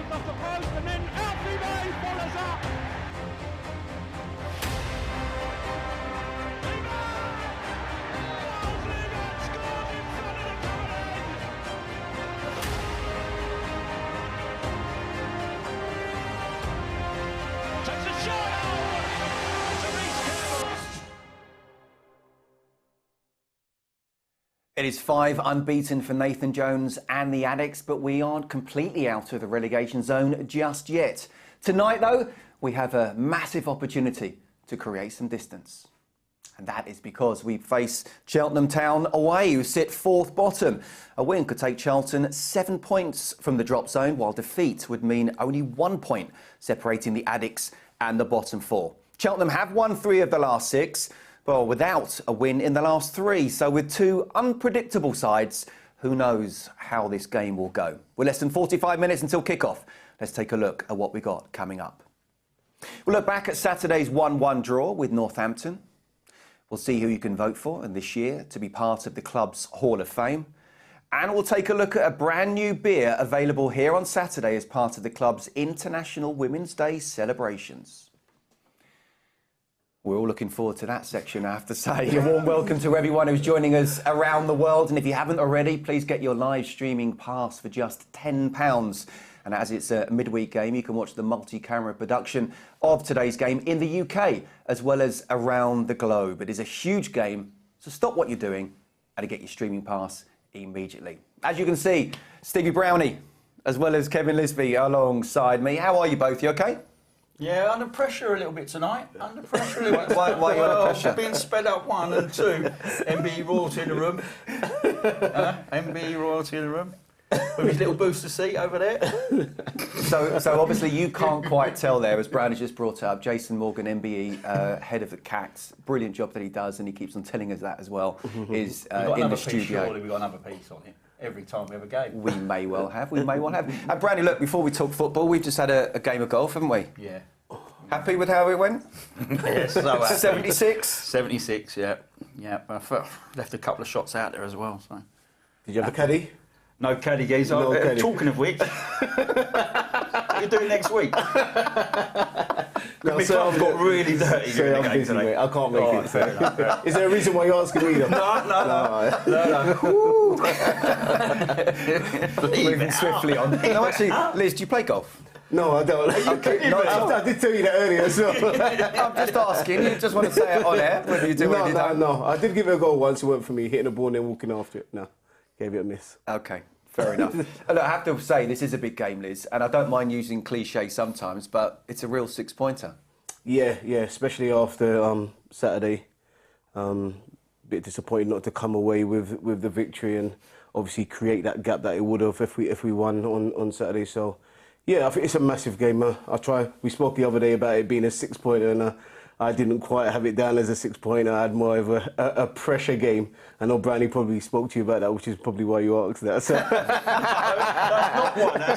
He's off the post and then Alfie follows up. It is 5 unbeaten for Nathan Jones and the Addicts, but we aren't completely out of the relegation zone just yet. Tonight, though, we have a massive opportunity to create some distance. And that is because we face Cheltenham Town away, who sit 4th bottom. A win could take Charlton 7 points from the drop zone, while defeat would mean only 1 point separating the Addicts and the bottom 4. Cheltenham have won 3 of the last 6. Well, without a win in the last 3. So with 2 unpredictable sides, who knows how this game will go. We're less than 45 minutes until kick-off. Let's take a look at what we got coming up. We'll look back at Saturday's 1-1 draw with Northampton. We'll see who you can vote for and this year to be part of the club's Hall of Fame. And we'll take a look at a brand new beer available here on Saturday as part of the club's International Women's Day celebrations. We're all looking forward to that section, I have to say. A warm welcome to everyone who's joining us around the world. And if you haven't already, please get your live streaming pass for just £10. And as it's a midweek game, you can watch the multi-camera production of today's game in the UK, as well as around the globe. It is a huge game, so stop what you're doing and get your streaming pass immediately. As you can see, Stevie Brownie, as well as Kevin Lisbie alongside me. How are you both? You okay? Yeah, under pressure a little bit tonight. Under pressure a little bit. Why are you under pressure? Being sped up 1 and 2. MBE royalty in the room. MBE royalty in the room. With his little booster seat over there. So obviously you can't quite tell there, as Brad has just brought up, Jason Morgan, MBE, head of the CACs, brilliant job that he does, and he keeps on telling us that as well, is in the studio. Surely we've got another piece on it. Every time we have a game. We may well have, we may well have. And Brandy, look, before we talk football, we've just had a game of golf, haven't we? Yeah. Happy with how it went? Yes, so happy. 76? 76, yeah. Yeah, I left a couple of shots out there as well. So. Did you have a caddy? No caddy, geez. No caddy. Talking of which, what are you doing next week? No, my club's got really dirty Sorry, during the I'm game busy, today. mate. I can't make it. Fair enough, fair enough. Is there a reason why you're asking me? Though? No. Moving swiftly on. No, actually, Liz, do you play golf? No, I don't. I did tell you that earlier as well. I'm just asking, you just want to say it on air, whether you do or you don't? No. I did give it a go once. It worked for me, hitting a ball and then walking after it. No, gave it a miss. Okay. Fair enough. Look, I have to say, this is a big game, Liz, and I don't mind using cliche sometimes, but it's a real 6-pointer. Yeah, especially after Saturday. Bit disappointed not to come away with the victory and obviously create that gap that it would have if we won on Saturday. So, yeah, I think it's a massive game. We spoke the other day about it being a 6-pointer, and I didn't quite have it down as a 6-pointer. I had more of a pressure game. I know Brandy probably spoke to you about that, which is probably why you asked that. So. That's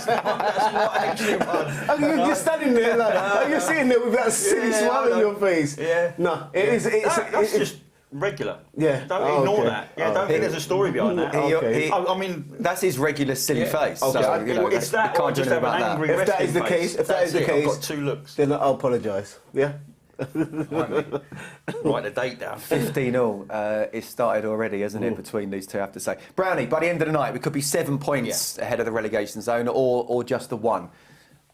not actually one. You're just standing there, like, you're sitting there with that silly smile on your face. Yeah. No, it's just regular. Yeah. Don't ignore that. Yeah, don't think there's a story behind that. Okay. I mean, that's his regular silly face. Okay. So, it's that. Can't do just anything have about an angry that. If that is the resting case, face. if that is the That's it. case, I've got 2 looks. then I'll apologise. Yeah. Write the date down. 15-all. It's started already, hasn't it, between these two, I have to say. Brownie, by the end of the night, we could be 7 points ahead of the relegation zone or just the 1.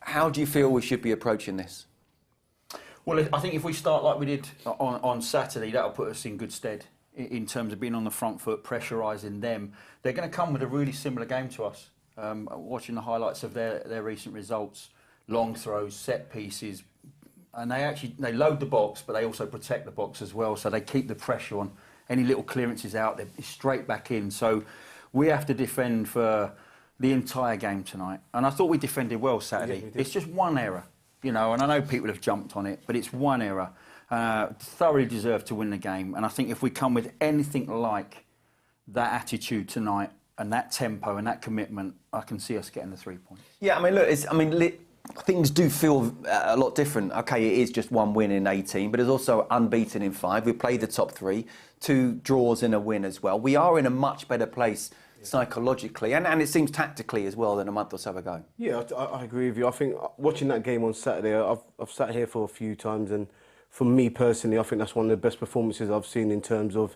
How do you feel we should be approaching this? Well, I think if we start like we did on Saturday, that'll put us in good stead in terms of being on the front foot, pressurising them. They're going to come with a really similar game to us. Watching the highlights of their recent results, long throws, set pieces, and they load the box, but they also protect the box as well. So they keep the pressure on. Any little clearances out, they're straight back in. So we have to defend for the entire game tonight. And I thought we defended well Saturday. Yeah, it's just one error, and I know people have jumped on it, but it's one error. Thoroughly deserved to win the game. And I think if we come with anything like that attitude tonight and that tempo and that commitment, I can see us getting the 3 points. Yeah, I mean, look, things do feel a lot different. OK, it is just 1 win in 18, but it's also unbeaten in 5. We played the top 3, 2 draws and a win as well. We are in a much better place psychologically, and it seems tactically as well than a month or so ago. Yeah, I agree with you. I think watching that game on Saturday, I've sat here for a few times, and for me personally, I think that's one of the best performances I've seen in terms of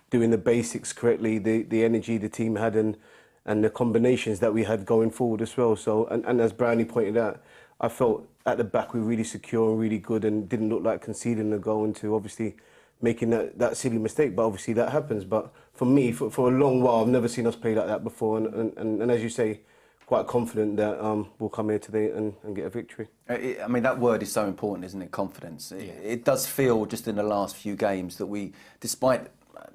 doing the basics correctly, the energy the team had, and the combinations that we had going forward as well. So, and as Brownie pointed out, I felt at the back we were really secure and really good, and didn't look like conceding a goal into obviously making that silly mistake. But obviously that happens. But for me, for a long while, I've never seen us play like that before. And as you say, quite confident that we'll come here today and get a victory. I mean, that word is so important, isn't it? Confidence. It does feel just in the last few games that we, despite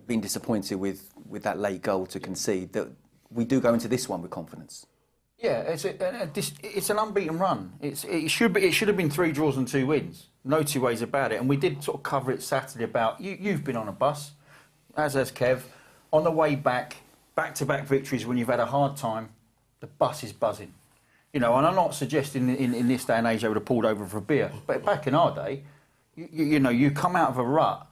being disappointed with that late goal to concede, that we do go into this one with confidence. Yeah, it's an unbeaten run. It should have been 3 draws and 2 wins. No two ways about it. And we did sort of cover it Saturday about you've been on a bus, as has Kev, on the way back-to-back victories when you've had a hard time. The bus is buzzing, and I'm not suggesting in this day and age they would have pulled over for a beer. But back in our day, you come out of a rut,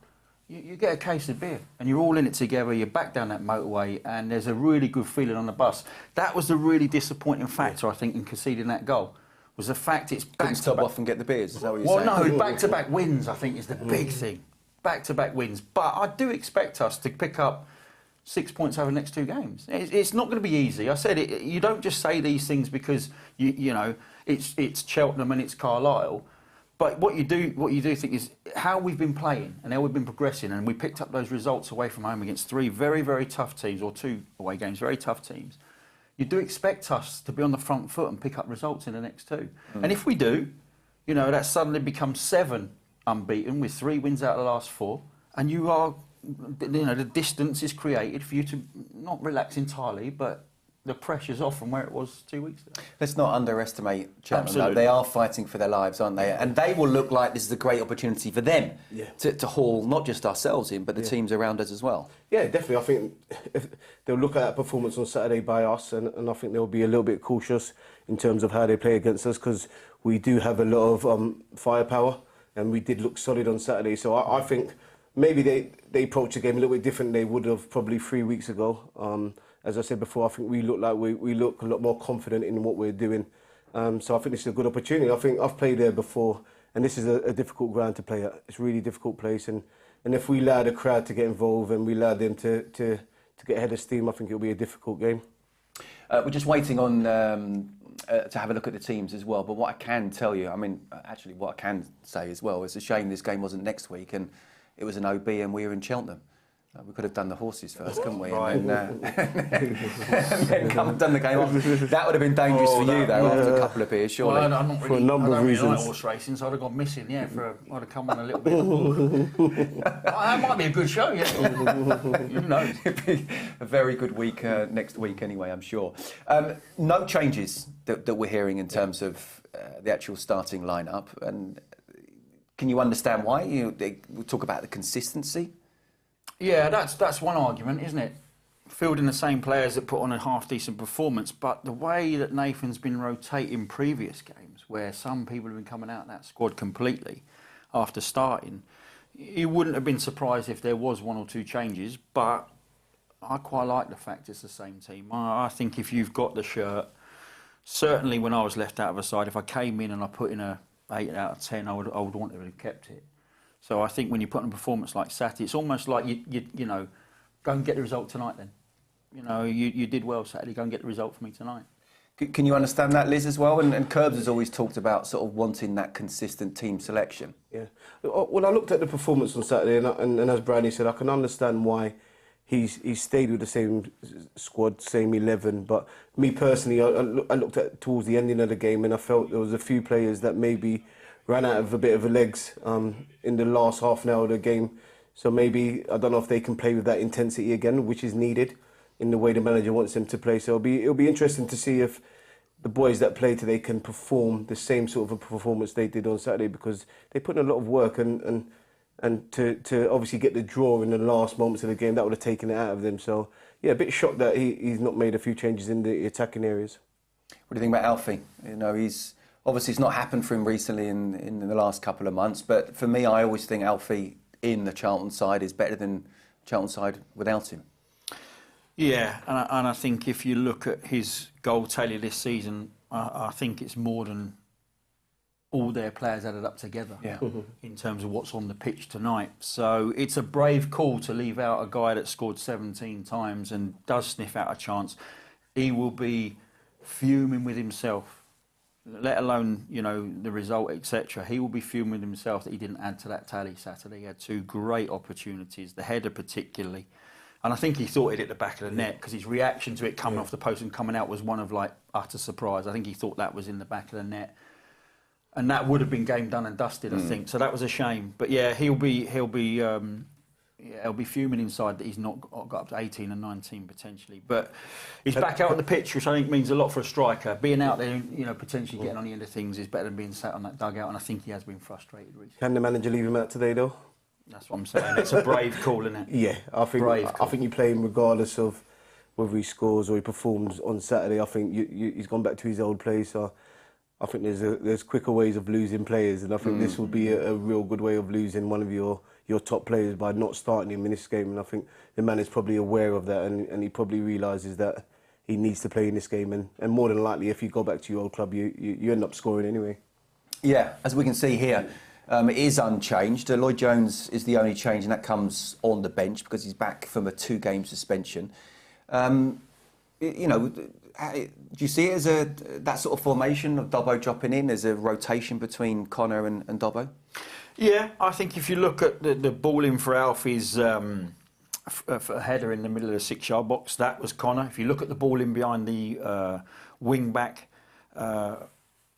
you get a case of beer, and you're all in it together. You're back down that motorway, and there's a really good feeling on the bus. That was the really disappointing factor, I think, in conceding that goal. Was the fact it's back Couldn't to stop back. off and get the beers. Is that what you're saying? Well, no, back-to-back wins, I think, is the big thing. Back-to-back wins, but I do expect us to pick up 6 points over the next 2 games. It's not going to be easy. I said it. You don't just say these things because it's Cheltenham and it's Carlisle. But what you do think is how we've been playing and how we've been progressing, and we picked up those results away from home against 3 very, very tough teams, or 2 away games, very tough teams. You do expect us to be on the front foot and pick up results in the next 2. And if we do, that suddenly becomes 7 unbeaten with 3 wins out of the last 4, and you are. The distance is created for you to not relax entirely, but the pressure's off from where it was 2 weeks ago. Let's not underestimate Cheltenham. Absolutely. They are fighting for their lives, aren't they? And they will look like this is a great opportunity for them to haul not just ourselves in, but the teams around us as well. Yeah, definitely. I think they'll look at that performance on Saturday by us, and I think they'll be a little bit cautious in terms of how they play against us, because we do have a lot of firepower, and we did look solid on Saturday. So I think maybe they approach the game a little bit different than they would have probably 3 weeks ago. As I said before, I think we look like we look a lot more confident in what we're doing. So I think this is a good opportunity. I think I've played there before, and this is a difficult ground to play at. It's a really difficult place, and if we allow the crowd to get involved and we allow them to get ahead of steam, I think it'll be a difficult game. We're just waiting on to have a look at the teams as well. But what I can tell you, actually what I can say as well, it's a shame this game wasn't next week and it was an OB and we were in Cheltenham. We could have done the horses first, couldn't we? Right. And then done the game off. That would have been dangerous for you, though, after a couple of beers, surely. Well, I'm not really, for a number of reasons. Like horse racing, so I'd have gone missing, I'd have come on a little bit. That might be a good show, Who knows? It'd be a very good week next week anyway, I'm sure. No changes that we're hearing in terms of the actual starting lineup. And can you understand why? We talk about the consistency. Yeah, that's one argument, isn't it? Fielding the same players that put on a half-decent performance, but the way that Nathan's been rotating previous games, where some people have been coming out of that squad completely after starting, you wouldn't have been surprised if there was 1 or 2 changes, but I quite like the fact it's the same team. I think if you've got the shirt, certainly when I was left out of a side, if I came in and I put in a 8 out of 10, I would want to have kept it. So I think when you put on a performance like Saturday, it's almost like you know, go and get the result tonight then. You did well Saturday, go and get the result for me tonight. Can you understand that, Liz, as well? And Curbs has always talked about sort of wanting that consistent team selection. Yeah. Well, I looked at the performance on Saturday, and as Brownie said, I can understand why he's stayed with the same squad, same 11. But me personally, I looked at towards the ending of the game, and I felt there was a few players that maybe ran out of a bit of a legs in the last half an hour of the game. So maybe, I don't know if they can play with that intensity again, which is needed in the way the manager wants them to play. So it'll be interesting to see if the boys that play today can perform the same sort of a performance they did on Saturday, because they put in a lot of work and to obviously get the draw in the last moments of the game, that would have taken it out of them. So yeah, a bit shocked that he's not made a few changes in the attacking areas. What do you think about Alfie? He's obviously it's not happened for him recently in the last couple of months, but for me, I always think Alfie in the Charlton side is better than Charlton side without him. Yeah, and I think if you look at his goal tally this season, I think it's more than all their players added up together in terms of what's on the pitch tonight. So it's a brave call to leave out a guy that scored 17 times and does sniff out a chance. He will be fuming with himself, let alone, you know, the result, etc. He will be fuming with himself that he didn't add to that tally Saturday. He had 2 great opportunities, the header particularly. And I think he thought it hit the back of the net because his reaction to it coming off the post and coming out was one of like utter surprise. I think he thought that was in the back of the net. And that would have been game done and dusted, I think. So that was a shame. But yeah, he'll be fuming inside that he's not got up to 18 and 19 potentially. But he's back out on the pitch, which I think means a lot for a striker. Being out there, you know, potentially getting on the end of things is better than being sat on that dugout. And I think he has been frustrated recently. Can the manager leave him out today, though? That's what I'm saying. It's a brave call, isn't it? Yeah, I think you play him regardless of whether he scores or he performs on Saturday. I think he's gone back to his old place. So I think there's quicker ways of losing players, and I think this will be a real good way of losing one of your top players by not starting him in this game. And I think the man is probably aware of that, and he probably realises that he needs to play in this game. And more than likely, if you go back to your old club, you end up scoring anyway. Yeah, as we can see here, it is unchanged. Lloyd Jones is the only change, and that comes on the bench because he's back from a 2-game suspension. You know, do you see it as that sort of formation of Dobbo dropping in as a rotation between Connor and Dobbo? Yeah, I think if you look at the ball in for Alfie's for a header in the middle of the 6-yard box, that was Connor. If you look at the ball in behind the wing back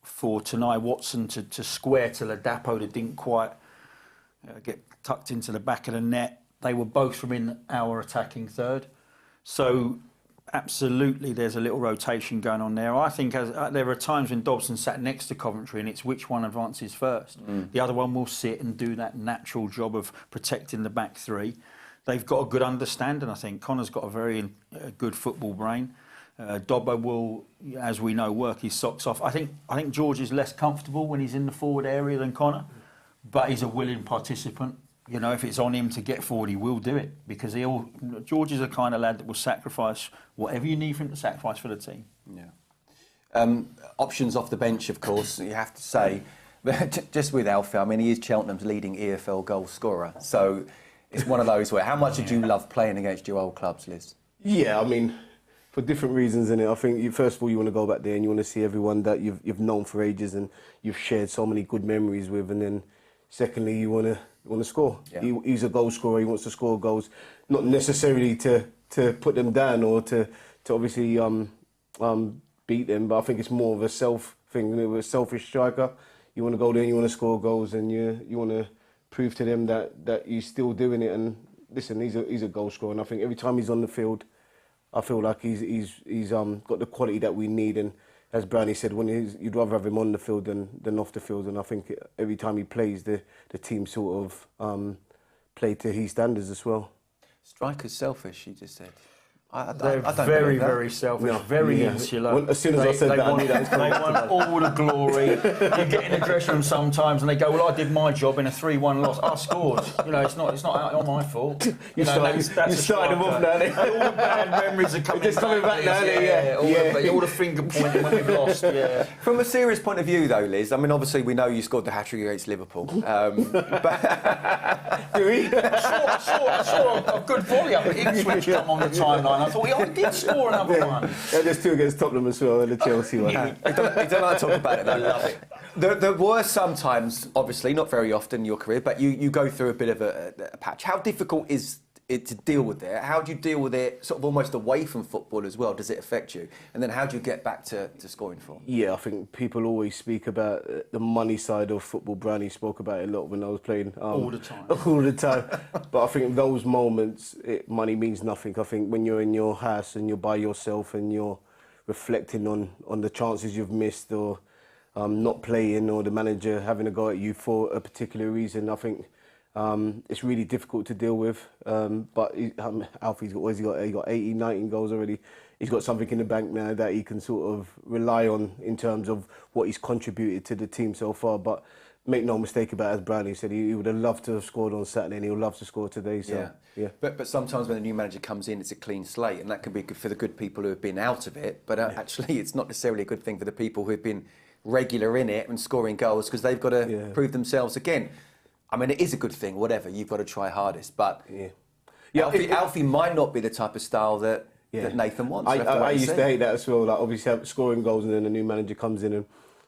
for Tanai Watson to square to Ladapo that didn't quite get tucked into the back of the net, they were both from in our attacking third. So absolutely, there's a little rotation going on there. I think there are times when Dobson sat next to Coventry and it's which one advances first. The other one will sit and do that natural job of protecting the back 3. They've got a good understanding, I think. Connor's got a very good football brain. Dobbo will, as we know, work his socks off. I think George is less comfortable when he's in the forward area than Connor, but he's a willing participant. You know, if it's on him to get forward, he will do it because George is the kind of lad that will sacrifice whatever you need for him to sacrifice for the team. Yeah. Options off the bench, of course, you have to say. But just with Alfie, I mean, he is Cheltenham's leading EFL goal scorer. So it's one of those where, how much did you love playing against your old clubs, Liz? Yeah, I mean, for different reasons, innit? I think first of all, you want to go back there and you want to see everyone that you've known for ages and you've shared so many good memories with, and then secondly, you want to score. Yeah. He's a goal scorer. He wants to score goals, not necessarily to put them down or to obviously beat them, but I think it's more of a self thing. With a selfish striker, you want to go there and you want to score goals, and you want to prove to them that you're still doing it. And listen, he's a goal scorer, and I think every time he's on the field, I feel like he's got the quality that we need. And as Brownie said, you'd rather have him on the field than off the field. And I think every time he plays, the team sort of play to his standards as well. Striker's selfish, you just said. They're very, very selfish, very insular. Well, as soon as I said that, I knew that was coming. They want all the glory. You get in the dressing room sometimes and they go, well, I did my job in a 3-1 loss. I scored. You know, it's not my fault. You started them off now. All the bad memories are coming back now. All the finger pointing when we've lost, yeah. From a serious point of view, though, Liz, I mean, obviously we know you scored the hat-trick against Liverpool. But do we? I saw a good volley up at Ipswich come on the timeline. I thought, he did score another one. Yeah, there's 2 against Tottenham as well, and the Chelsea one. We don't like to talk about it, though. I love it. There were some times, obviously, not very often in your career, but you go through a bit of a patch. How difficult is it to deal with it? How do you deal with it sort of almost away from football as well? Does it affect you? And then how do you get back to scoring form? Yeah, I think people always speak about the money side of football. Brownie spoke about it a lot when I was playing. All the time. All the time. But I think those moments, money means nothing. I think when you're in your house and you're by yourself and you're reflecting on the chances you've missed or not playing, or the manager having a go at you for a particular reason, I think it's really difficult to deal with. But Alfie's got 18, 19 goals already he's got something in the bank now that he can sort of rely on in terms of what he's contributed to the team so far. But make no mistake about it, as Brownie said, he would have loved to have scored on Saturday, and he would love to score today. So, yeah. But sometimes when a new manager comes in, it's a clean slate, and that can be good for the good people who have been out of it. But actually, it's not necessarily a good thing for the people who have been regular in it and scoring goals, because they've got to prove themselves again. I mean, it is a good thing, whatever. You've got to try hardest. But Alfie might not be the type of style that Nathan wants. I used to hate that as well. Like, obviously, scoring goals, and then a new manager comes in, and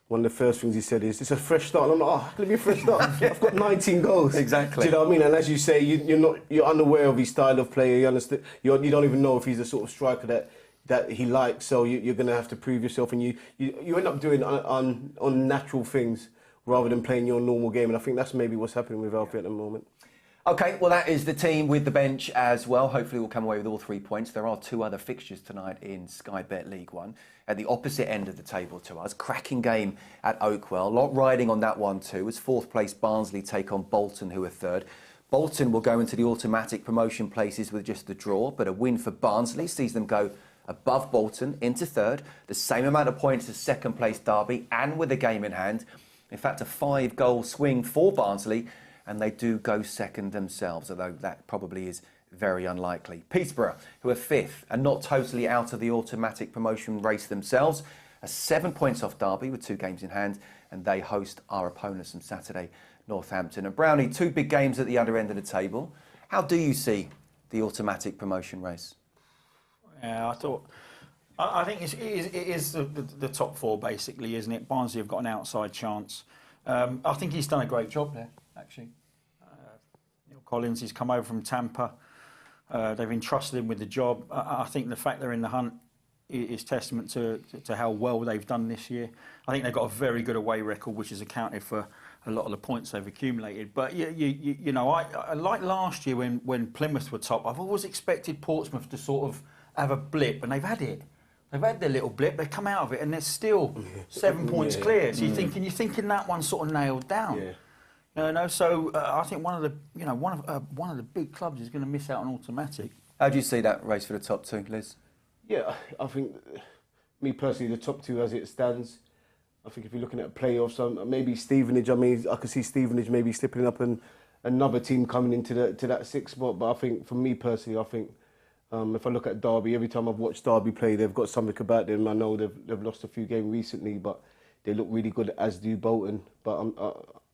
one of the first things he said is, "It's a fresh start." And I'm like, "Oh, let me a fresh start. I've got 19 goals." Exactly. Do you know what I mean? And as you say, you're unaware of his style of play. You don't even know if he's the sort of striker that he likes. So you're going to have to prove yourself, and you end up doing unnatural things rather than playing your normal game. And I think that's maybe what's happening with Alfie at the moment. OK, well, that is the team with the bench as well. Hopefully we'll come away with all 3 points. There are 2 other fixtures tonight in Sky Bet League One at the opposite end of the table to us. Cracking game at Oakwell. A lot riding on that one too, as 4th place Barnsley take on Bolton, who are 3rd. Bolton will go into the automatic promotion places with just the draw, but a win for Barnsley sees them go above Bolton into 3rd. The same amount of points as 2nd place Derby, and with a game in hand. In fact, a 5-goal swing for Barnsley, and they do go 2nd themselves, although that probably is very unlikely. Peterborough, who are 5th and not totally out of the automatic promotion race themselves, are 7 points off Derby with 2 games in hand, and they host our opponents on Saturday, Northampton. And Brownie, 2 big games at the other end of the table. How do you see the automatic promotion race? Yeah, I think it is the top 4 basically, isn't it? Barnsley have got an outside chance. I think he's done a great job there, actually. Neil Collins, he's come over from Tampa. They've entrusted him with the job. I think the fact they're in the hunt is testament to how well they've done this year. I think they've got a very good away record, which has accounted for a lot of the points they've accumulated. But you know, I like last year when Plymouth were top. I've always expected Portsmouth to sort of have a blip, and they've had it. They've had their little blip. They've come out of it, and they're still 7 points clear. So you're thinking that one's sort of nailed down. Yeah. You know, so I think one of the big clubs is going to miss out on automatic. How do you see that race for the top 2, Liz? Yeah, I think, me personally, the top 2 as it stands. I think if you're looking at playoffs, maybe Stevenage. I mean, I could see Stevenage maybe slipping up and another team coming into that 6th spot. But I think, for me personally, I think if I look at Derby, every time I've watched Derby play, they've got something about them. I know they've lost a few games recently, but they look really good, as do Bolton. But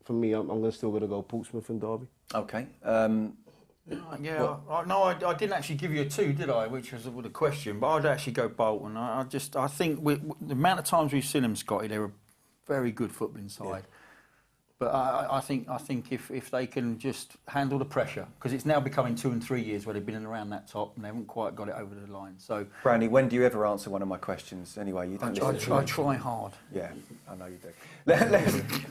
for me, I'm still going to go Portsmouth and Derby. OK. I didn't actually give you a 2, did I? Which was a question, but I'd actually go Bolton. I think the amount of times we've seen them, Scotty, they're a very good footballing side. Yeah. But I think if they can just handle the pressure, because it's now becoming 2 and 3 years where they've been around that top and they haven't quite got it over the line. So, Brownie, when do you ever answer one of my questions? Anyway, you don't. I try hard. Yeah, I know you do.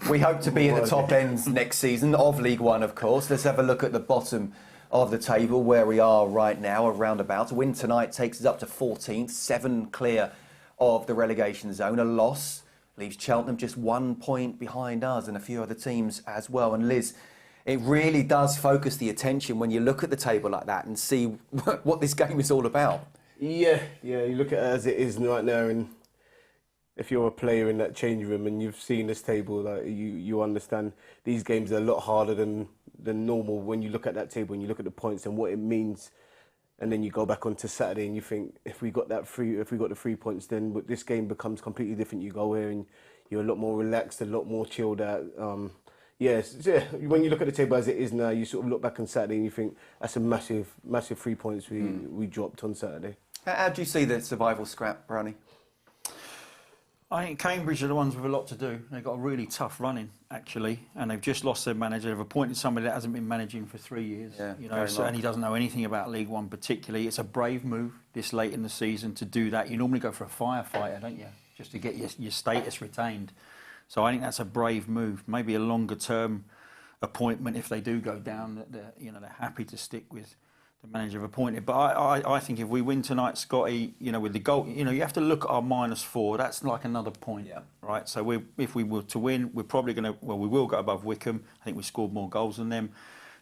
We hope to be at the top ends next season of League One, of course. Let's have a look at the bottom of the table where we are right now, around about. A win tonight takes us up to 14th, 7 clear of the relegation zone. A loss leaves Cheltenham just 1 point behind us and a few other teams as well. And Liz, it really does focus the attention when you look at the table like that and see what this game is all about. Yeah, you look at it as it is right now, and if you're a player in that change room and you've seen this table, like you understand these games are a lot harder than normal when you look at that table and you look at the points and what it means. And then you go back onto Saturday and you think, if we got the 3 points, then this game becomes completely different. You go here and you're a lot more relaxed, a lot more chilled out. When you look at the table as it is now, you sort of look back on Saturday and you think that's a massive 3 points we dropped on Saturday. How do you see the survival scrap, Brownie? I think Cambridge are the ones with a lot to do. They've got a really tough run-in, actually, and they've just lost their manager. They've appointed somebody that hasn't been managing for 3 years, and he doesn't know anything about League One particularly. It's a brave move this late in the season to do that. You normally go for a firefighter, don't you, just to get your status retained. So I think that's a brave move. Maybe a longer-term appointment if they do go down. That they're happy to stick with the manager appointed. But I think if we win tonight, Scotty, with the goal, you have to look at our -4. That's like another point, right? So if we were to win, we're probably going to, we will go above Wycombe. I think we scored more goals than them.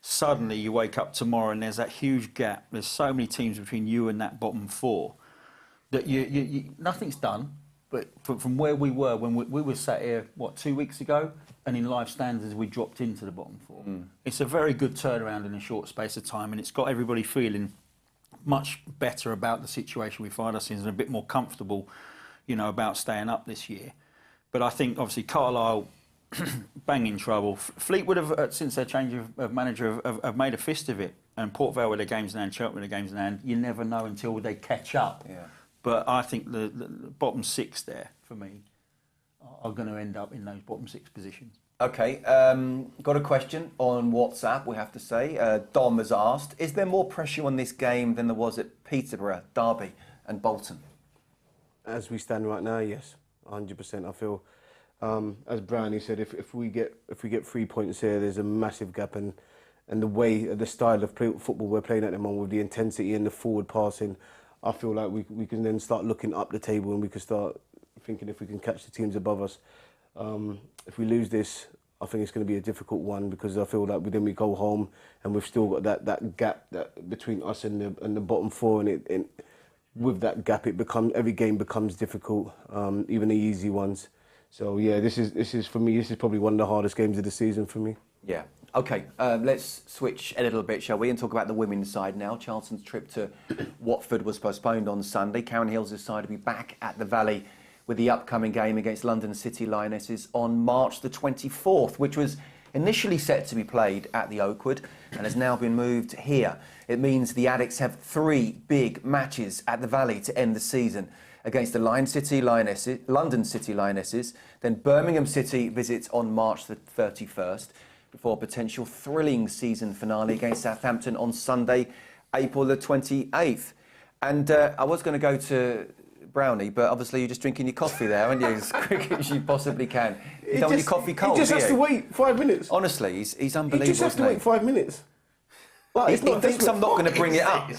Suddenly you wake up tomorrow and there's that huge gap. There's so many teams between you and that bottom 4. that nothing's done. But from where we were when we were sat here, 2 weeks ago, and in live standards we dropped into the bottom four. It's a very good turnaround in a short space of time, and it's got everybody feeling much better about the situation we find us in and a bit more comfortable, about staying up this year. But I think obviously Carlisle bang in trouble. Fleetwood have, since their change of manager, have made a fist of it, and Port Vale with their games in hand, Cheltenham with their games in hand. You never know until they catch up. Yeah. But I think the bottom six there, for me, are going to end up in those bottom six positions. OK, got a question on WhatsApp, we have to say. Dom has asked, is there more pressure on this game than there was at Peterborough, Derby and Bolton? As we stand right now, yes, 100%. I feel, as Brownie said, if we get 3 points here, there's a massive gap, and the style of football we're playing at the moment, with the intensity and the forward passing, I feel like we can then start looking up the table, and we can start thinking if we can catch the teams above us. If we lose this, I think it's going to be a difficult one, because I feel like then we go home and we've still got that gap between us and the bottom four, and with that gap, every game becomes difficult, even the easy ones. So yeah, this is for me. This is probably one of the hardest games of the season for me. Yeah. OK, let's switch a little bit, shall we, and talk about the women's side now. Charlton's trip to Watford was postponed on Sunday. Karen Hills' side will be back at the Valley with the upcoming game against London City Lionesses on March the 24th, which was initially set to be played at the Oakwood and has now been moved here. It means the Addicts have 3 big matches at the Valley to end the season, against the London City Lionesses, then Birmingham City visits on March the 31st, before a potential thrilling season finale against Southampton on Sunday, April the 28th. And I was going to go to Brownie, but obviously you're just drinking your coffee there, aren't you? As quick as you possibly can. You don't want your coffee cold, He just has to wait 5 minutes. Honestly, he's unbelievable. He just has to wait 5 minutes. Like, he thinks I'm not going to bring it up.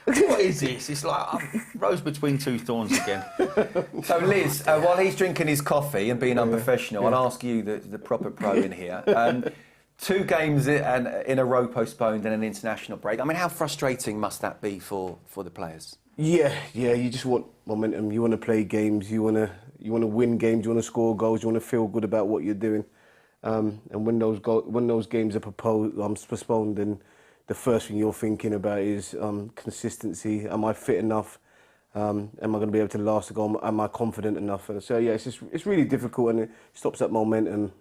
What is this? It's like I'm rose between two thorns again. So Liz, while he's drinking his coffee and being unprofessional, I'll ask you, the proper pro in here. 2 games in a row postponed and an international break. I mean, how frustrating must that be for the players? Yeah. You just want momentum. You want to play games. You want to win games. You want to score goals. You want to feel good about what you're doing. And when those games are postponed, then the first thing you're thinking about is consistency. Am I fit enough? Am I going to be able to last a goal? Am I confident enough? And so yeah, it's really difficult, and it stops that momentum.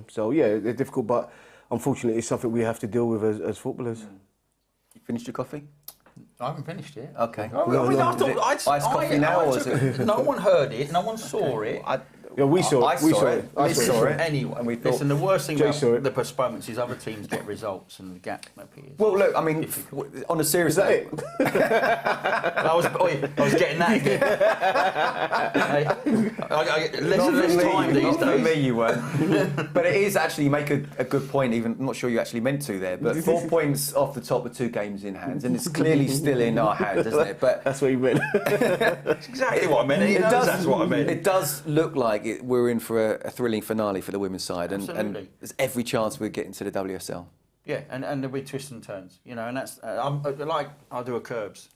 So yeah, it's difficult, but unfortunately, it's something we have to deal with as footballers. You finished your coffee? I haven't finished it. Okay. Iced coffee now, or is it? No one heard it. No one saw it. Yeah, we saw it. I saw it. Anyway, and we thought, listen, the worst thing about the postponements is other teams get results and the gap appears. Well, look, I mean, on a serious note, I was getting that again. Less and less time these days. For me, you weren't. But it is actually, you make a good point, even, I'm not sure you actually meant to there, but 4 points off the top with 2 games in hands, and it's clearly still in our hands, isn't it? But that's what you meant. That's exactly what I meant. That's what I meant. It does look like we're in for a thrilling finale for the women's side, and there's every chance we're getting to the WSL. Yeah, and there'll be twists and turns, and that's like I do a Curbs.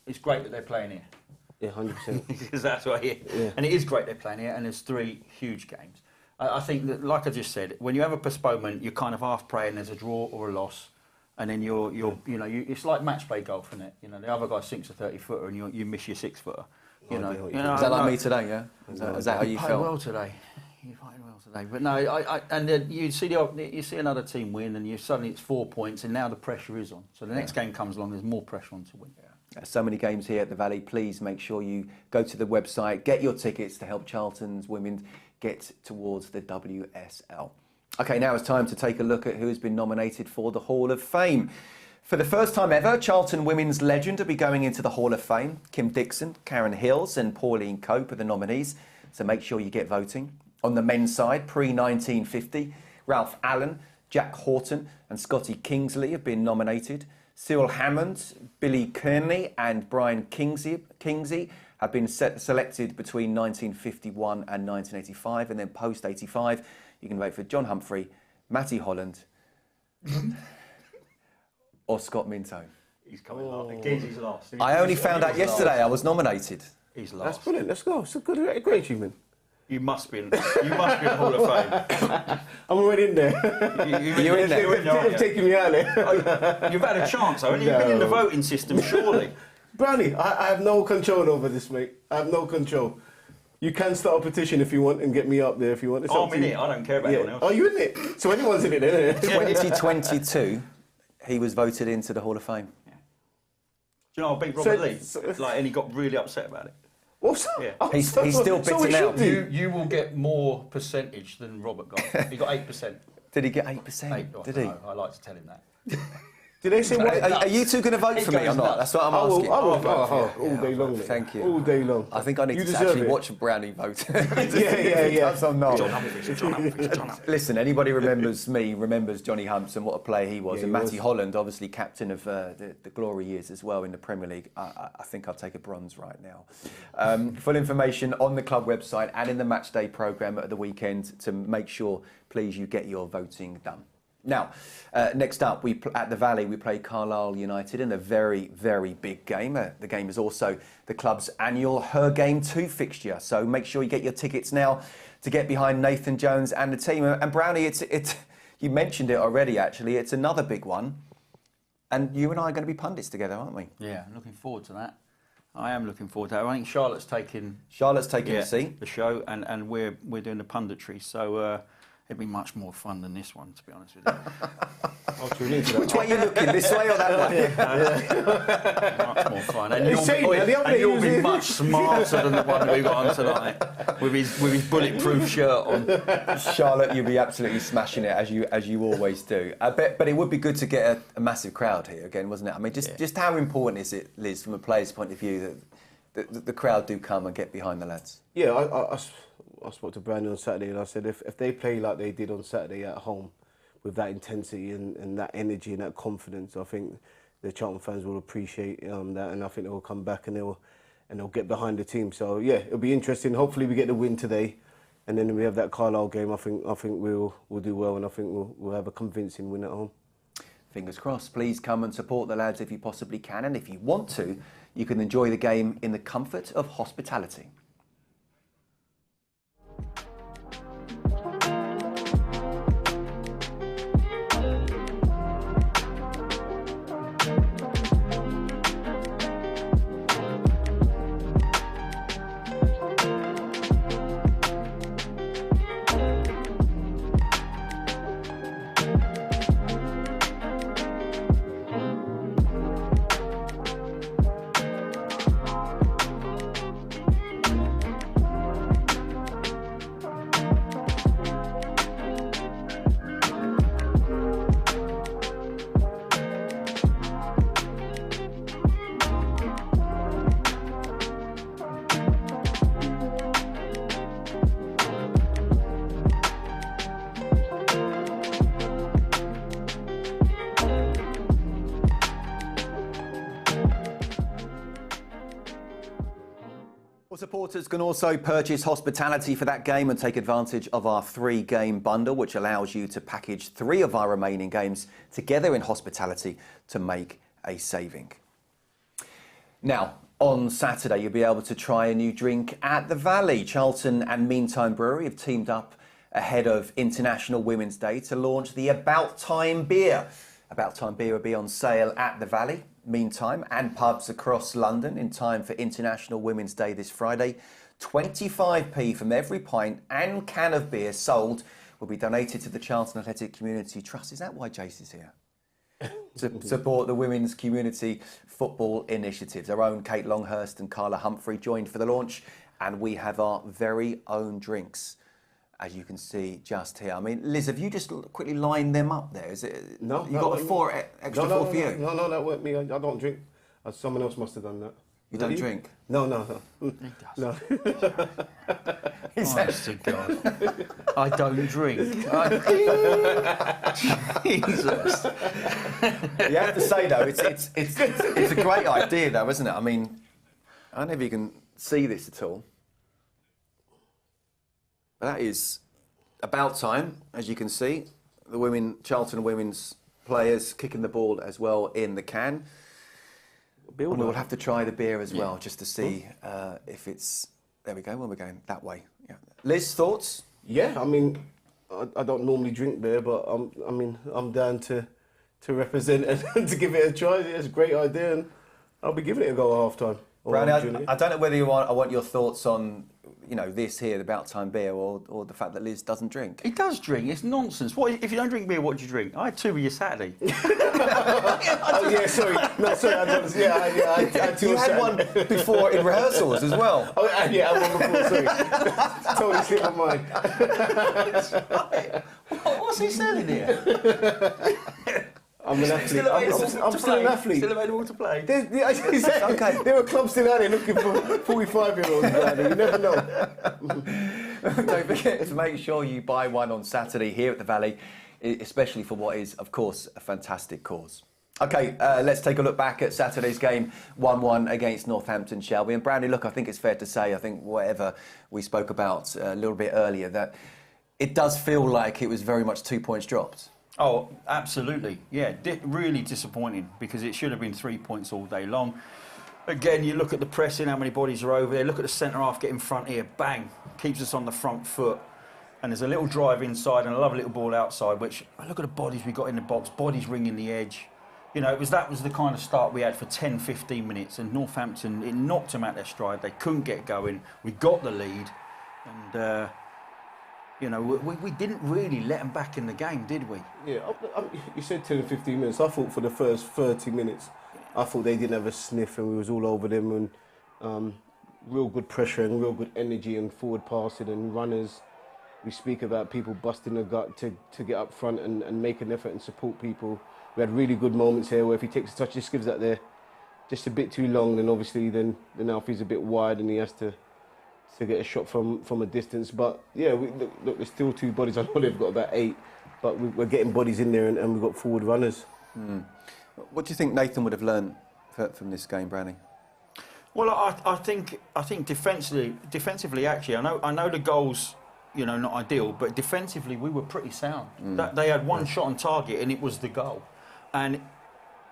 It's great that they're playing here. Yeah, 100%. Because that's what I hear. Yeah. And it is great they're playing here, and there's 3 huge games. I think that, like I just said, when you have a postponement, you're kind of half praying there's a draw or a loss, and then it's like match play golf, isn't it? The other guy sinks a 30-footer, and you miss your 6-footer. Is that like me today? Yeah. Is that how you felt? Well today. You played well today, but no. You see another team win, and suddenly it's 4 points, and now the pressure is on. So the next game comes along, there's more pressure on to win. Yeah. So many games here at the Valley. Please make sure you go to the website, get your tickets to help Charlton's women get towards the WSL. Okay, now it's time to take a look at who has been nominated for the Hall of Fame. For the first time ever, Charlton women's legend will be going into the Hall of Fame. Kim Dixon, Karen Hills and Pauline Cope are the nominees, so make sure you get voting. On the men's side, pre-1950, Ralph Allen, Jack Horton and Scotty Kingsley have been nominated. Cyril Hammond, Billy Kearney and Brian Kingsey have been selected between 1951 and 1985, and then post-85, you can vote for John Humphrey, Matty Holland, or Scott Minto. He's coming last. He's last. I only found out yesterday I was nominated. He's last. That's brilliant. Let's go. It's a great achievement. You must be in the Hall of Fame. I'm already in there. You're in there. You're taking me out there. You've had a chance, haven't you? You've been in the voting system, surely. Brownie, I have no control over this, mate. I have no control. You can start a petition if you want and get me up there if you want. I'm in it. I don't care about anyone else. Are you in it? So anyone's in it, isn't it? 2022, he was voted into the Hall of Fame. Yeah. Do you know I beat Robert Lee? And he got really upset about it. What's up? Yeah. He's still bitter now. You will get more percentage than Robert got. He got 8%. Did he get 8%? Did he? No, I like to tell him that. Did they say what? Are you two going to vote for me or not? That's what I'm asking. I will vote all day long. Thank you. All day long. I think I need to actually watch Brownie vote. Yeah. I'm not. John Humphries. Listen, anybody remembers me, remembers Johnny Humps and what a player he was. Yeah, And he Matty was. Holland, obviously captain of the glory years as well in the Premier League. I think I'll take a bronze right now. Full information on the club website and in the match day programme at the weekend to make sure, please, you get your voting done. Now, next up, at the Valley, we play Carlisle United in a very, very big game. The game is also the club's annual Her Game 2 fixture. So make sure you get your tickets now to get behind Nathan Jones and the team. And Brownie, it's you mentioned it already, actually. It's another big one. And you and I are going to be pundits together, aren't we? Yeah, looking forward to that. I am looking forward to that. I think Charlotte's taking the seat. The show, and we're doing the punditry. So it'd be much more fun than this one, to be honest with you. Which way are you looking, this way or that way? Much more fun. And you'll be much smarter than the one we got on tonight, with his bulletproof shirt on. Charlotte, you'll be absolutely smashing it, as you always do. But it would be good to get a massive crowd here again, wasn't it? I mean, just how important is it, Liz, from a player's point of view, that the crowd do come and get behind the lads? Yeah, I spoke to Brandon on Saturday and I said if they play like they did on Saturday at home with that intensity and that energy and that confidence, I think the Charlton fans will appreciate that, and I think they'll come back and they'll get behind the team. So yeah, it'll be interesting. Hopefully we get the win today, and then we have that Carlisle game. I think we'll do well, and I think we'll have a convincing win at home. Fingers crossed. Please come and support the lads if you possibly can, and if you want to, you can enjoy the game in the comfort of hospitality. Well, supporters can also purchase hospitality for that game and take advantage of our 3-game bundle, which allows you to package 3 of our remaining games together in hospitality to make a saving. Now, on Saturday, you'll be able to try a new drink at the Valley. Charlton and Meantime Brewery have teamed up ahead of International Women's Day to launch the About Time beer. About Time beer will be on sale at the Valley, Meantime, and pubs across London in time for International Women's Day this Friday. 25p from every pint and can of beer sold will be donated to the Charlton Athletic Community Trust. Is that why Jace is here? To support the women's community football initiatives. Our own Kate Longhurst and Carla Humphrey joined for the launch, and we have our very own drinks, as you can see just here. I mean, Liz, have you just quickly lined them up there? Is it? No. You got a extra four for you? No, that weren't me. I don't drink. Someone else must have done that. You don't drink? No. He does. No. Honest to God. I don't drink. Jesus. You have to say, though, it's a great idea, though, isn't it? I mean, I don't know if you can see this at all. That is About Time, as you can see. The Charlton women's players kicking the ball as well in the can. build. We'll have to try the beer as well, just to see if it's. There we go. Well, we're going that way. Yeah. Liz, thoughts? Yeah, I mean, I don't normally drink beer, but I'm down to represent and to give it a try. It's a great idea, and I'll be giving it a go at half time. Brownie, I don't know whether I want your thoughts on this here, the About Time beer, or the fact that Liz doesn't drink. He does drink. It's nonsense. What if you don't drink beer? What do you drink? I had 2 with you Saturday. Oh yeah, sorry. No, sorry. I had 2. You had one before in rehearsals as well. Oh yeah, I had one before. Sorry, totally slipped my mind. What's he selling here? I'm an athlete. I'm still an athlete. Still available to play. Okay. There were clubs still out there looking for 45-year-olds. You never know. Don't forget to make sure you buy one on Saturday here at the Valley, especially for what is, of course, a fantastic cause. OK, let's take a look back at Saturday's game, 1-1 against Northampton, shall we? And Brownie, look, I think it's fair to say, I think whatever we spoke about a little bit earlier, that it does feel like it was very much 2 points dropped. Oh, absolutely. Yeah, really disappointing, because it should have been 3 points all day long. Again, you look at the pressing, how many bodies are over there. Look at the centre half get in front here, bang, keeps us on the front foot. And there's a little drive inside and a lovely little ball outside, which, look at the bodies we got in the box, bodies ringing the edge. That was the kind of start we had for 10, 15 minutes, and Northampton, it knocked them out their stride. They couldn't get going. We got the lead, and we didn't really let them back in the game, did we? Yeah, you said 10 and 15 minutes. I thought for the first 30 minutes, I thought they didn't have a sniff, and we was all over them, and real good pressure and real good energy and forward passing and runners. We speak about people busting the gut to get up front and make an effort and support people. We had really good moments here where if he takes a touch, just gives that there just a bit too long, then obviously then Alfie's a bit wide and he has to get a shot from a distance. But yeah, look, there's still 2 bodies. I know they've got about 8, but we're getting bodies in there and we've got forward runners. What do you think Nathan would have learned from this game, Brownie? Well, I think defensively actually, I know the goals, not ideal, but defensively we were pretty sound. They had one shot on target and it was the goal. And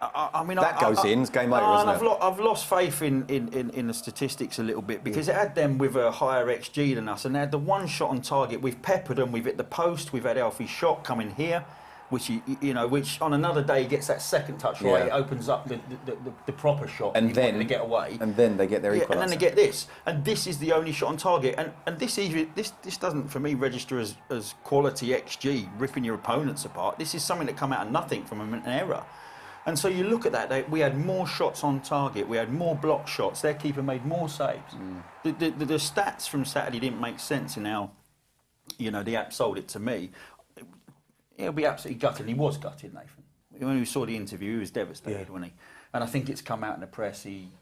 I mean, that goes in. It's game over, isn't it? I've lost faith in the statistics a little bit, because it had them with a higher XG than us, and they had the one shot on target. We've peppered them. We've hit the post. We've had Alfie's shot coming here, which which on another day gets that second touch right. It opens up the proper shot, and then they get away, and then they get their equaliser. And then they get this, and this is the only shot on target, and this doesn't for me register as quality XG, ripping your opponents apart. This is something that come out of nothing from an error. And so you look at that, we had more shots on target, we had more block shots, their keeper made more saves. The stats from Saturday didn't make sense in how, the app sold it to me. He'll be absolutely gutted, and he was gutted, Nathan. When we saw the interview, he was devastated, wasn't he? And I think it's come out in the press, I'm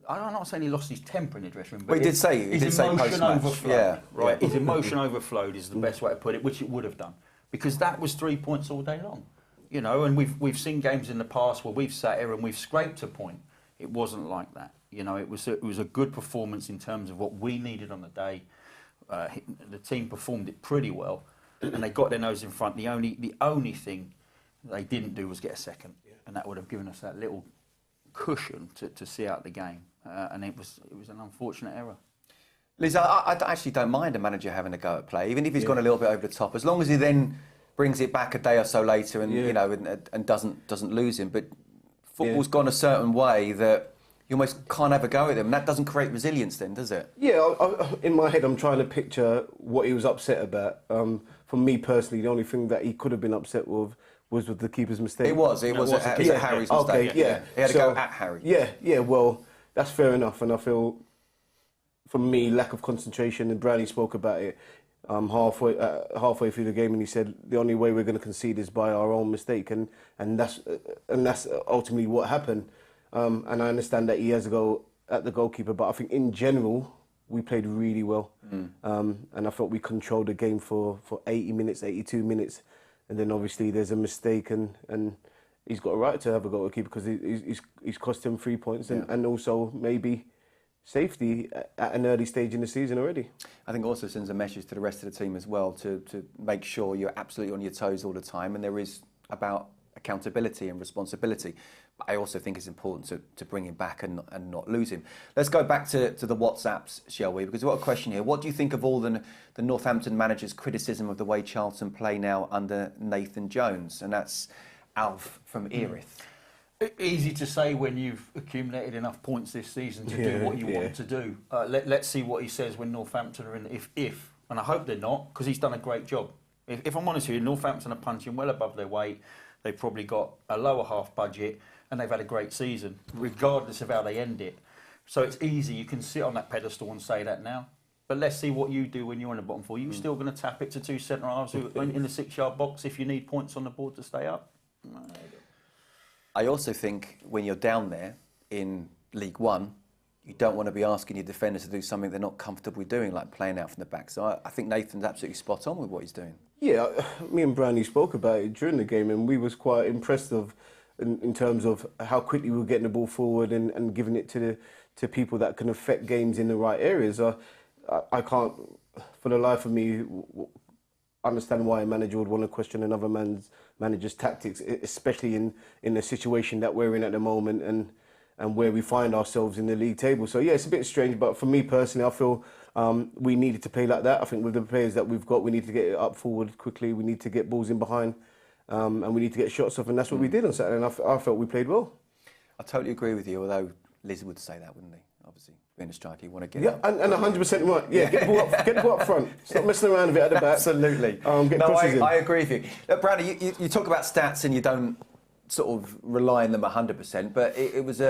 not saying he lost his temper in the dressing room, but he did say his emotion overflowed. Yeah, right. His emotion overflowed is the best way to put it, which it would have done, because that was 3 points all day long. And we've seen games in the past where we've sat here and we've scraped a point. It wasn't like that. It was a good performance in terms of what we needed on the day. The team performed it pretty well, and they got their nose in front. The only thing they didn't do was get a second, and that would have given us that little cushion to see out the game. And it was an unfortunate error. Liz, I actually don't mind a manager having a go at play, even if he's gone a little bit over the top, as long as he then brings it back a day or so later and and doesn't lose him. But football's gone a certain way that you almost can't have a go at them, and that doesn't create resilience then, does it? Yeah, in my head I'm trying to picture what he was upset about. For me personally, the only thing that he could have been upset with was with the keeper's mistake. It was Harry's mistake. Okay, yeah. He had to go at Harry. Yeah, well, that's fair enough, and I feel, for me, lack of concentration, and Brownie spoke about it halfway through the game, and he said the only way we're going to concede is by our own mistake, and that's ultimately what happened. And I understand that he has to go at the goalkeeper, but I think in general we played really well, and I thought we controlled the game for 80 minutes, 82 minutes, and then obviously there's a mistake, and he's got a right to have a goalkeeper because he's cost him 3 points, and also maybe safety at an early stage in the season already. I think also sends a message to the rest of the team as well to make sure you're absolutely on your toes all the time, and there is about accountability and responsibility. I also think it's important to bring him back and not lose him. Let's go back to the WhatsApps, shall we? Because we've got a question here. What do you think of all the Northampton manager's criticism of the way Charlton play now under Nathan Jones? And that's Alf from Erith. Easy to say when you've accumulated enough points this season to do what you want to do. Let's see what he says when Northampton are in, if and I hope they're not, because he's done a great job. If I'm honest with you, Northampton are punching well above their weight. They've probably got a lower half budget and they've had a great season, regardless of how they end it. So it's easy, you can sit on that pedestal and say that now. But let's see what you do when you're in the bottom four. You're still going to tap it to two centre-halves in the 6-yard box if you need points on the board to stay up? I also think when you're down there in League One, you don't want to be asking your defenders to do something they're not comfortable doing, like playing out from the back. So I think Nathan's absolutely spot on with what he's doing. Yeah, me and Brownie spoke about it during the game, and we was quite impressed in terms of how quickly we were getting the ball forward and giving it to people that can affect games in the right areas. I can't, for the life of me, understand why a manager would want to question another manager's tactics, especially in the situation that we're in at the moment and where we find ourselves in the league table. So yeah, it's a bit strange, but for me personally, I feel we needed to play like that. I think with the players that we've got, we need to get it up forward quickly. We need to get balls in behind, and we need to get shots off, and that's what we did on Saturday. And I felt we played well. I totally agree with you, although Liz would say that, wouldn't he? Obviously, being a striker, you want to get and 100% right. Yeah, get the ball up front. Stop messing around with it at the back. Absolutely. I agree with you. Look, Brownie, you talk about stats and you don't sort of rely on them 100%, but it was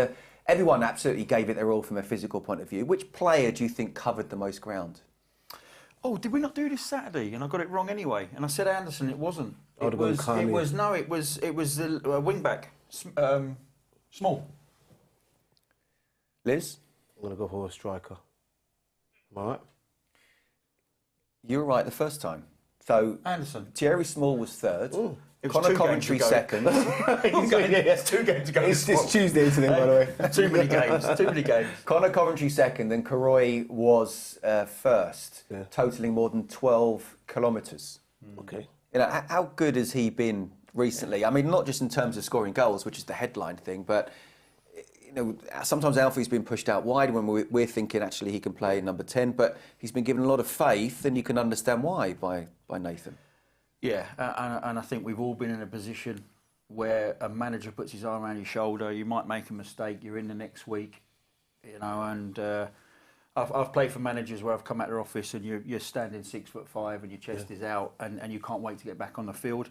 everyone absolutely gave it their all from a physical point of view. Which player do you think covered the most ground? Oh, did we not do this Saturday? And I got it wrong anyway. And I said Anderson. It wasn't. It was the wing back. Small. Liz? I'm going to go for a striker. Am I right? You were right the first time. So Anderson. Thierry Small was third. Ooh. Connor Coventry second. It's 2 games to go. It's Tuesday today, by the way. Too many games. Connor Coventry second, and Karoy was first, totalling more than 12 kilometres. Okay. You know, how good has he been recently? I mean, not just in terms of scoring goals, which is the headline thing, but you know, sometimes Alfie's been pushed out wide when we're thinking actually he can play number 10, but he's been given a lot of faith, and you can understand why by Nathan. Yeah, and I think we've all been in a position where a manager puts his arm around your shoulder. You might make a mistake. You're in the next week, you know. And I've played for managers where I've come out of their office and you're standing 6'5" and your chest is out, and you can't wait to get back on the field.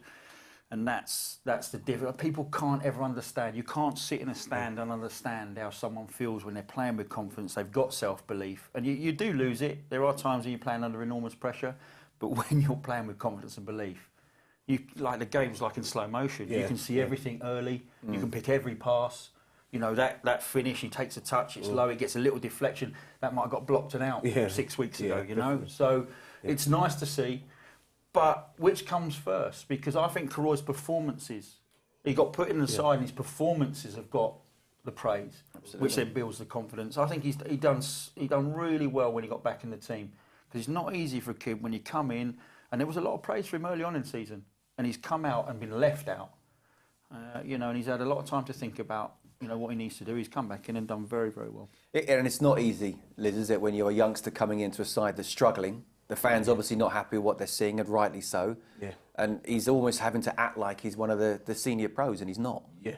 And that's the difference. People can't ever understand. You can't sit in a stand and understand how someone feels when they're playing with confidence. They've got self-belief, and you do lose it. There are times when you're playing under enormous pressure. But when you're playing with confidence and belief, like the game's like in slow motion. You can see everything early. You can pick every pass. You know, that finish, he takes a touch, it's low, it gets a little deflection. That might have got blocked and out 6 weeks ago, you know. So it's nice to see. But which comes first? Because I think Karoy's performances, he got put in the side and his performances have got the praise, which then builds the confidence. I think he done really well when he got back in the team. It's not easy for a kid when you come in, and there was a lot of praise for him early on in the season, and he's come out and been left out, you know, and he's had a lot of time to think about, you know, what he needs to do. He's come back in and done very, very well. And it's not easy, Liz, is it, when you're a youngster coming into a side that's struggling? The fans obviously not happy with what they're seeing, and rightly so. Yeah. And he's almost having to act like he's one of the senior pros, and he's not. Yeah.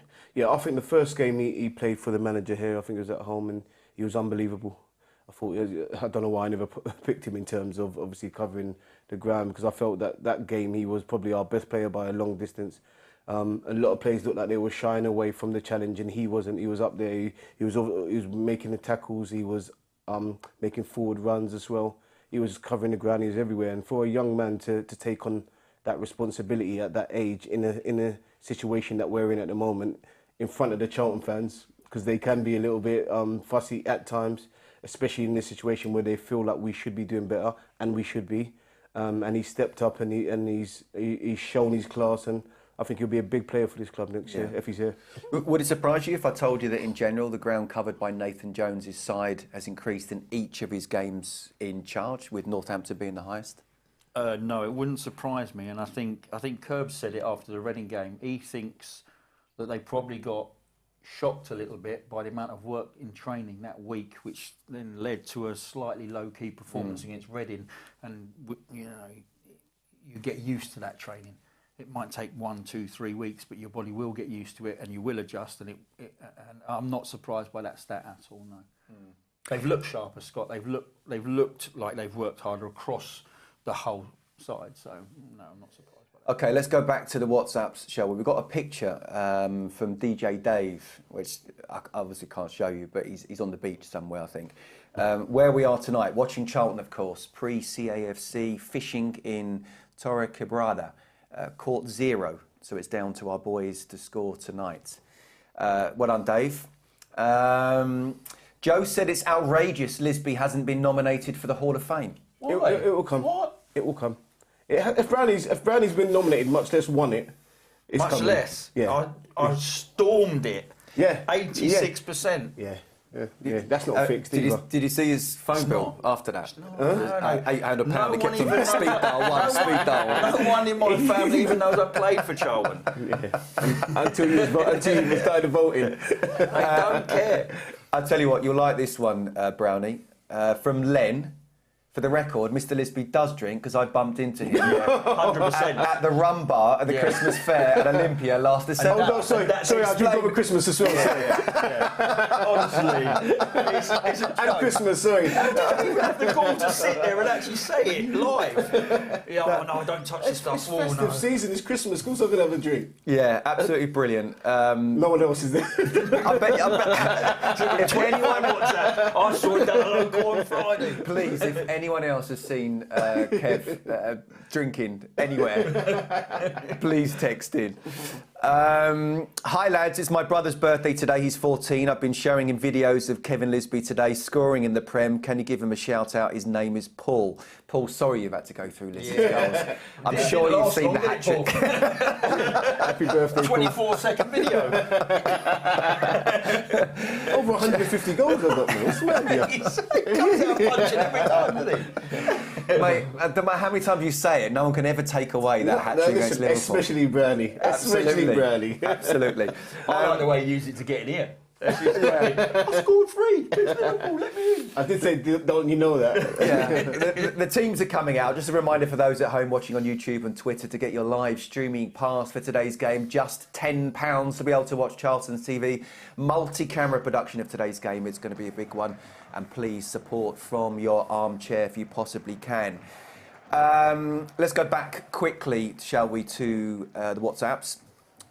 I think the first game he played for the manager here, I think it was at home, and he was unbelievable. I don't know why I never picked him in terms of obviously covering the ground, because I felt that game he was probably our best player by a long distance. A lot of players looked like they were shying away from the challenge, and he wasn't. He was up there. He was making the tackles. He was making forward runs as well. He was covering the ground. He was everywhere. And for a young man to take on that responsibility at that age in a situation that we're in at the moment, in front of the Charlton fans, because they can be a little bit fussy at times, especially in this situation where they feel like we should be doing better, and we should be. And he stepped up and he's shown his class, and I think he'll be a big player for this club next year if he's here. Would it surprise you if I told you that in general the ground covered by Nathan Jones' side has increased in each of his games in charge, with Northampton being the highest? No, it wouldn't surprise me, and I think Kerb said it after the Reading game. He thinks that they probably got shocked a little bit by the amount of work in training that week, which then led to a slightly low-key performance against Reading. And you know, you get used to that training. It might take 1, 2, 3 weeks, but your body will get used to it and you will adjust. And I'm not surprised by that stat at all. No, they've looked sharper, Scott. They've looked like they've worked harder across the whole side. So no, I'm not surprised. Okay, let's go back to the WhatsApps, shall we? We've got a picture from DJ Dave, which I obviously can't show you, but he's on the beach somewhere, I think. Where we are tonight, watching Charlton, of course, pre-CAFC, fishing in Torre Quebrada, court 0, so it's down to our boys to score tonight. Well done, Dave. Joe said it's outrageous Lisbie hasn't been nominated for the Hall of Fame. It will come. What? It will come. If Brownie's been nominated, much less won it, it's much coming. less. Yeah. I stormed it. Yeah. 86%. Yeah. That's not fixed either. Did you see his phone bill after that? £800 No he kept one on speed dial one, speed dial one. No one in my family even knows I played for Charlton. Until you started voting. They don't care. I'll tell you what, you'll like this one, Brownie, from Len. For the record, Mr. Lisbie does drink because I bumped into him 100%. at the rum bar at the Christmas fair at Olympia last December. Oh, no, sorry, I drink over Christmas as well. Honestly, it's a joke. And Christmas, sorry. You have the gall to sit there and actually say it live. Yeah, oh no, don't touch this stuff. It's festive season, it's Christmas, of course I'm going to have a drink. Yeah, absolutely brilliant. No one else is there. I bet if anyone wants that, I saw it down a local on Friday. Please, if anyone else has seen Kev drinking anywhere, please text in. Hi lads, it's my brother's birthday today. He's 14. I've been showing him videos of Kevin Lisbie today scoring in the Prem. Can you give him a shout out? His name is Paul. Paul, sorry you've had to go through Lizzie's goals. I'm sure you've seen the hat trick. Happy birthday, 24-second video. Over 150 goals I've got, man. I swear to you. He comes out punching every time, doesn't he? Mate, no matter how many times you say it, no one can ever take away that hat trick against Liverpool. Especially Brownie. Especially Brownie. Absolutely. I like the way he used it to get in here. I scored 3. It's Liverpool, let me in. I did say, don't you know that? Yeah. The teams are coming out. Just a reminder for those at home watching on YouTube and Twitter to get your live streaming pass for today's game. Just £10 to be able to watch Charlton's TV. Multi-camera production of today's game. It's going to be a big one. And please support from your armchair if you possibly can. Let's go back quickly, shall we, to the WhatsApps.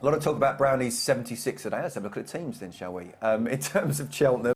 A lot of talk about Brownie's 76 today. Let's have a look at the teams then, shall we? In terms of Cheltenham.